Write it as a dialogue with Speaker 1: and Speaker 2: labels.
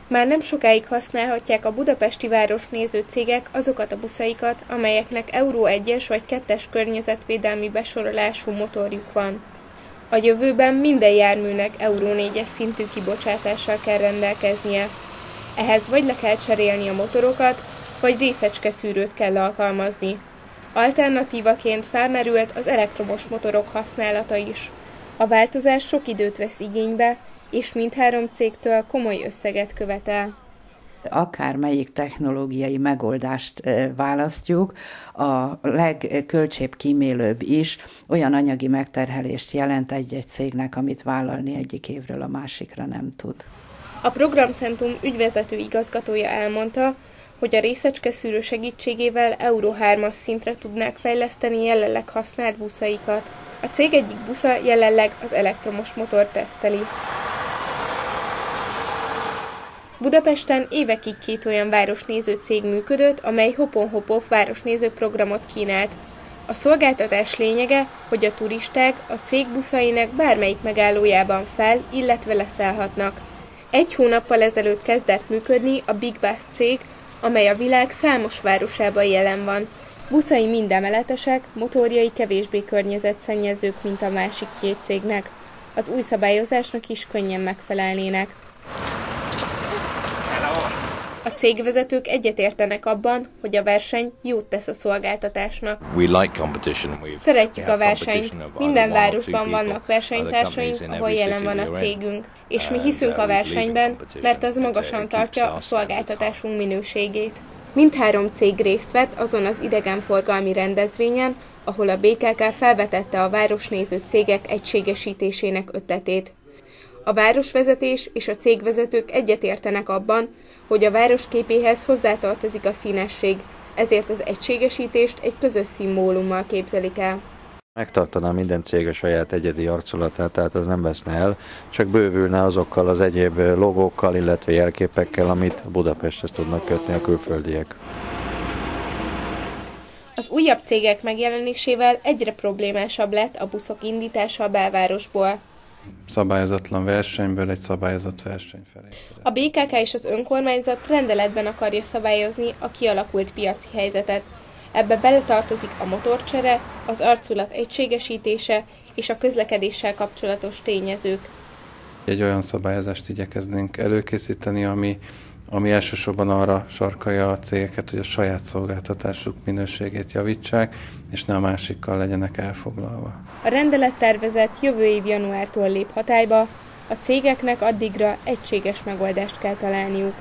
Speaker 1: Már nem sokáig használhatják a budapesti városnéző cégek azokat a buszaikat, amelyeknek Euro 1-es vagy 2-es környezetvédelmi besorolású motorjuk van. A jövőben minden járműnek Euro 4-es szintű kibocsátással kell rendelkeznie. Ehhez vagy le kell cserélni a motorokat, vagy részecskeszűrőt kell alkalmazni. Alternatívaként felmerült az elektromos motorok használata is. A változás sok időt vesz igénybe, és mindhárom cégtől komoly összeget követel.
Speaker 2: Akármelyik technológiai megoldást választjuk, a legköltségkímélőbb is olyan anyagi megterhelést jelent egy-egy cégnek, amit vállalni egyik évről a másikra nem tud.
Speaker 1: A programcentrum ügyvezető igazgatója elmondta, hogy a részecskeszűrő segítségével Euro 3-as szintre tudnák fejleszteni jelenleg használt buszaikat. A cég egyik busza jelenleg az elektromos motort teszteli. Budapesten évekig 2 olyan városnéző cég működött, amely Hopon-Hopov városnéző programot kínált. A szolgáltatás lényege, hogy a turisták a cég buszainak bármelyik megállójában fel, illetve leszállhatnak. 1 hónappal ezelőtt kezdett működni a Big Bus cég, amely a világ számos városában jelen van. Buszai mind emeletesek, motorjai kevésbé környezetszennyezők, mint a másik 2 cégnek. Az új szabályozásnak is könnyen megfelelnének. A cégvezetők egyetértenek abban, hogy a verseny jót tesz a szolgáltatásnak. Szeretjük a versenyt. Minden városban vannak versenytársaink, ahol jelen van a cégünk. És mi hiszünk a versenyben, mert az magasan tartja a szolgáltatásunk minőségét. Mindhárom cég részt vett azon az idegenforgalmi rendezvényen, ahol a BKK felvetette a városnéző cégek egységesítésének ötletét. A városvezetés és a cégvezetők egyetértenek abban, hogy a város képéhez hozzátartozik a színesség, ezért az egységesítést egy közös szimbólummal képzelik el.
Speaker 3: Megtartaná minden cég a saját egyedi arculatát, tehát az nem veszne el, csak bővülne azokkal az egyéb logókkal, illetve jelképekkel, amit Budapesthez tudnak kötni a külföldiek.
Speaker 1: Az újabb cégek megjelenésével egyre problémásabb lett a buszok indítása a belvárosból.
Speaker 4: Szabályozatlan versenyből egy szabályozott verseny felé.
Speaker 1: A BKK és az önkormányzat rendeletben akarja szabályozni a kialakult piaci helyzetet. Ebbe beletartozik a motorcsere, az arculat egységesítése és a közlekedéssel kapcsolatos tényezők.
Speaker 4: Egy olyan szabályozást igyekeznénk előkészíteni, ami elsősorban arra sarkalja a cégeket, hogy a saját szolgáltatásuk minőségét javítsák, és ne a másikkal legyenek elfoglalva.
Speaker 1: A rendelettervezet jövő év januártól lép hatályba, a cégeknek addigra egységes megoldást kell találniuk.